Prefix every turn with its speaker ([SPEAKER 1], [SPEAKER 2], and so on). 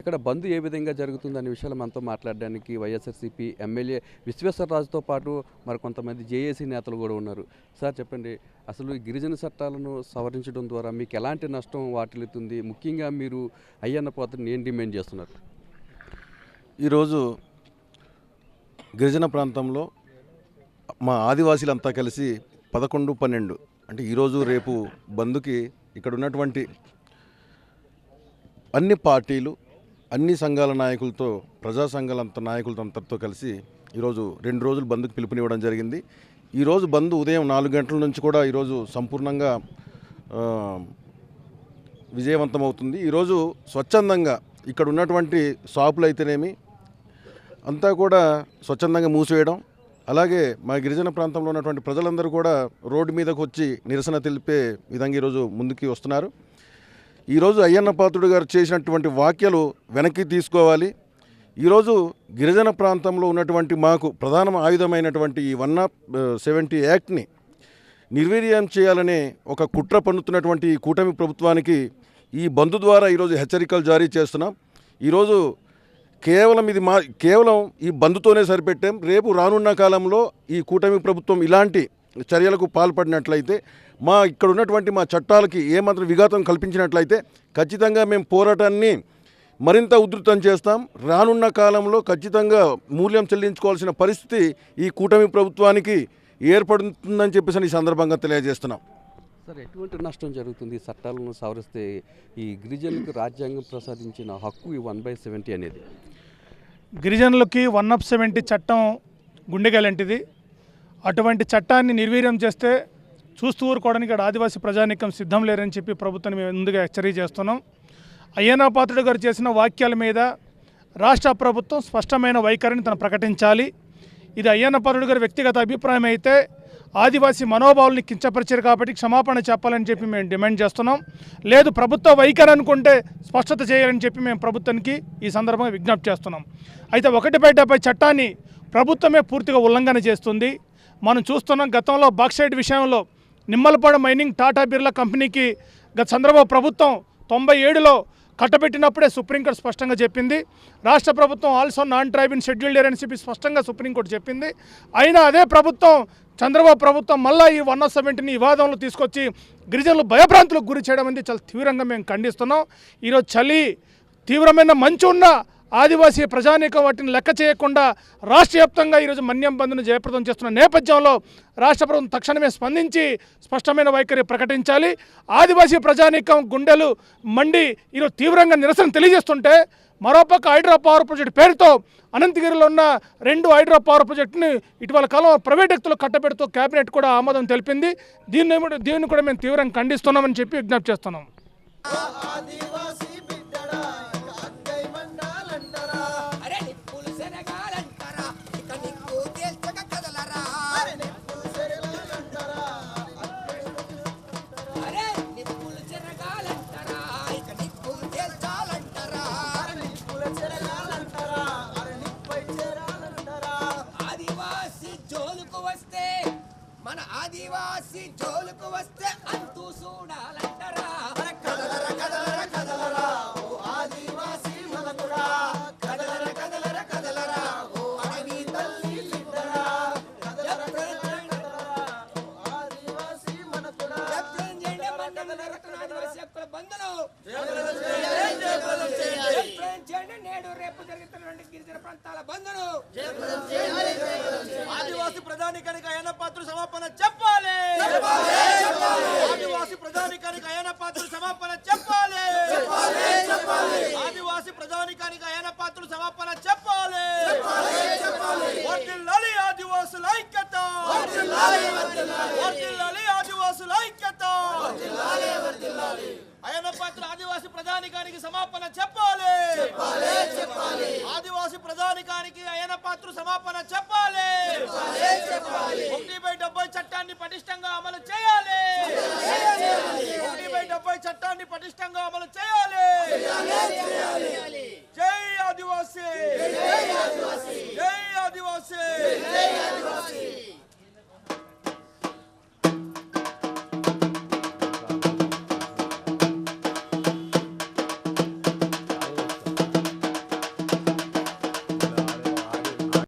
[SPEAKER 1] ఇక్కడ బంద్ ఏ విధంగా జరుగుతుందనే విషయాలు మనతో మాట్లాడడానికి వైఎస్ఆర్సీపీ ఎమ్మెల్యే విశ్వేశ్వరరాజుతో పాటు మరికొంతమంది జేఏసీ నేతలు కూడా ఉన్నారు. సార్ చెప్పండి, అసలు ఈ గిరిజన చట్టాలను సవరించడం ద్వారా మీకు ఎలాంటి నష్టం వాటిల్లుతుంది? ముఖ్యంగా మీరు అయ్యన్న పాత్రని ఏం డిమాండ్ చేస్తున్నారు?
[SPEAKER 2] ఈరోజు గిరిజన ప్రాంతంలో మా ఆదివాసీలంతా కలిసి 11, 12 అంటే ఈరోజు రేపు బంద్కి ఇక్కడ ఉన్నటువంటి అన్ని పార్టీలు, అన్ని సంఘాల నాయకులతో, ప్రజా సంఘాల నాయకులతో అంతటితో కలిసి ఈరోజు 2 రోజులు బంద్కు పిలుపునివ్వడం జరిగింది. ఈరోజు బంద్ ఉదయం 4 గంటల నుంచి కూడా ఈరోజు సంపూర్ణంగా విజయవంతమవుతుంది. ఈరోజు స్వచ్ఛందంగా ఇక్కడ ఉన్నటువంటి షాపులు అయితేనేమి అంతా కూడా స్వచ్ఛందంగా మూసివేయడం, అలాగే మా గిరిజన ప్రాంతంలో ఉన్నటువంటి ప్రజలందరూ కూడా రోడ్డు మీదకు వచ్చి నిరసన తెలిపే విధంగా ఈరోజు ముందుకి వస్తున్నారు. ఈరోజు అయ్యన్న పాత్రుడు గారు చేసినటువంటి వ్యాఖ్యలు వెనక్కి తీసుకోవాలి. ఈరోజు గిరిజన ప్రాంతంలో ఉన్నటువంటి మాకు ప్రధాన ఆయుధమైనటువంటి ఈ 170 యాక్ట్ని నిర్వీర్యం చేయాలనే ఒక కుట్ర పన్నుతున్నటువంటి ఈ కూటమి ప్రభుత్వానికి ఈ బంద్ ద్వారా ఈరోజు హెచ్చరికలు జారీ చేస్తున్నాం. ఈరోజు కేవలం ఈ బంద్తోనే సరిపెట్టాం. రేపు రానున్న కాలంలో ఈ కూటమి ప్రభుత్వం ఇలాంటి చర్యలకు పాల్పడినట్లయితే, ఇక్కడ ఉన్నటువంటి మా చట్టాలకి ఏమాత్రం విఘాతం కల్పించినట్లయితే ఖచ్చితంగా మేము పోరాటాన్ని మరింత ఉధృతం చేస్తాం. రానున్న కాలంలో ఖచ్చితంగా మూల్యం చెల్లించుకోవాల్సిన పరిస్థితి ఈ కూటమి ప్రభుత్వానికి ఏర్పడుతుందని చెప్పేసి ఈ సందర్భంగా తెలియజేస్తున్నాం.
[SPEAKER 1] సార్, ఎటువంటి నష్టం జరుగుతుంది చట్టాలను సవరిస్తే? ఈ గిరిజనులకు రాజ్యాంగం ప్రసాదించిన హక్కు ఈ 1/70 అనేది.
[SPEAKER 3] గిరిజనులకి 170 చట్టం గుండెగలంటిది. అటువంటి చట్టాన్ని నిర్వీర్యం చేస్తే చూస్తూ ఊరుకోవడానికి ఇక్కడ ఆదివాసీ ప్రజానీకం సిద్ధం లేరని చెప్పి ప్రభుత్వాన్ని మేము ముందుగా హెచ్చరిక చేస్తున్నాం. అయ్యన్న పాత్రుడు గారు చేసిన వ్యాఖ్యల మీద రాష్ట్ర ప్రభుత్వం స్పష్టమైన వైఖరిని తను ప్రకటించాలి. ఇది అయ్యన్న పాత్రుడు గారి వ్యక్తిగత అభిప్రాయం అయితే ఆదివాసీ మనోభావాల్ని కించపరిచారు కాబట్టి క్షమాపణ చెప్పాలని చెప్పి మేము డిమాండ్ చేస్తున్నాం. లేదు ప్రభుత్వ వైఖరి అనుకుంటే స్పష్టత చేయాలని చెప్పి మేము ప్రభుత్వానికి ఈ సందర్భంగా విజ్ఞప్తి చేస్తున్నాం. అయితే 1/70 చట్టాన్ని ప్రభుత్వమే పూర్తిగా ఉల్లంఘన చేస్తుంది. మనం చూస్తున్నాం, గతంలో బాక్సైట్ విషయంలో నిమ్మలపాడు మైనింగ్ టాటా బిర్లా కంపెనీకి గత చంద్రబాబు ప్రభుత్వం 97లో కట్టబెట్టినప్పుడే సుప్రీంకోర్టు స్పష్టంగా చెప్పింది. రాష్ట్ర ప్రభుత్వం also non tribe in scheduled area అని చెప్పి స్పష్టంగా సుప్రీంకోర్టు చెప్పింది. అయినా అదే ప్రభుత్వం, చంద్రబాబు ప్రభుత్వం మళ్ళీ ఈ 170ని వివాదంలో తీసుకొచ్చి గిరిజనులు భయభ్రాంతులకు గురి చేయడం అనేది చాలా తీవ్రంగా మేము ఖండిస్తున్నాం. ఈరోజు చలి, తీవ్రమైన మంచు ఉన్న ఆదివాసీ ప్రజానీకం వాటిని లెక్క చేయకుండా రాష్ట్ర వ్యాప్తంగా ఈరోజు మన్యం బంద్ను జయప్రదం చేస్తున్న నేపథ్యంలో రాష్ట్ర ప్రభుత్వం తక్షణమే స్పందించి స్పష్టమైన వైఖరి ప్రకటించాలి. ఆదివాసీ ప్రజానీకం గుండెలు మండి ఈరోజు తీవ్రంగా నిరసన తెలియజేస్తుంటే, మరోపక్క హైడ్రో పవర్ ప్రాజెక్టు పేరుతో అనంతగిరిలో ఉన్న 2 హైడ్రో పవర్ ప్రాజెక్టుని ఇటీవల కాలం ప్రైవేట్ వ్యక్తులు కట్టబెడుతూ కేబినెట్ కూడా ఆమోదం తెలిపింది. దీన్ని కూడా మేము తీవ్రంగా ఖండిస్తున్నామని చెప్పి విజ్ఞప్తి చేస్తున్నాం.
[SPEAKER 4] మన ఆదివాసి జోలుకు వస్తే అంతూ చూడాలంటారా? కదలరా కదలరా కదలరా ఓ ఆదివాసి మనకుడా, కదలరా కదలరా కదలరా ఓ అడవి తల్లి బిడ్డరా, కదలరా కదలరా ఓ ఆదివాసి మనకుడా. ఆదివాసి హక్కుల బంధులు నేడు రేపు జరుగుతున్న గిరిజన ప్రాంతాల బంధులు ఆదివాసి ప్రధానికానికి అయ్యన్న పాత్రుడు సమాపన చెప్పాలి. ఆదివాసి ప్రధానికానికి అయ్యన్న పాత్రుడు సమాపన చెప్పాలి. ఆదివాసి ప్రధానికానికి అయ్యన్న పాత్రుడు సమాపన చెప్పాలి. వర్ధిల్లాలి ఆదివాసుల ఐక్యత, వర్ధిల్లాలి ఆదివాసుల ఐక్యత. అయ్యన్న పాత్రుడు ఆదివాసి ప్రధానికానికి సమాపన చెప్పాలి. ఆదివాసి ప్రధానికానికి అయ్యన్న పాత్రుడు సమాపన చెప్పాలి.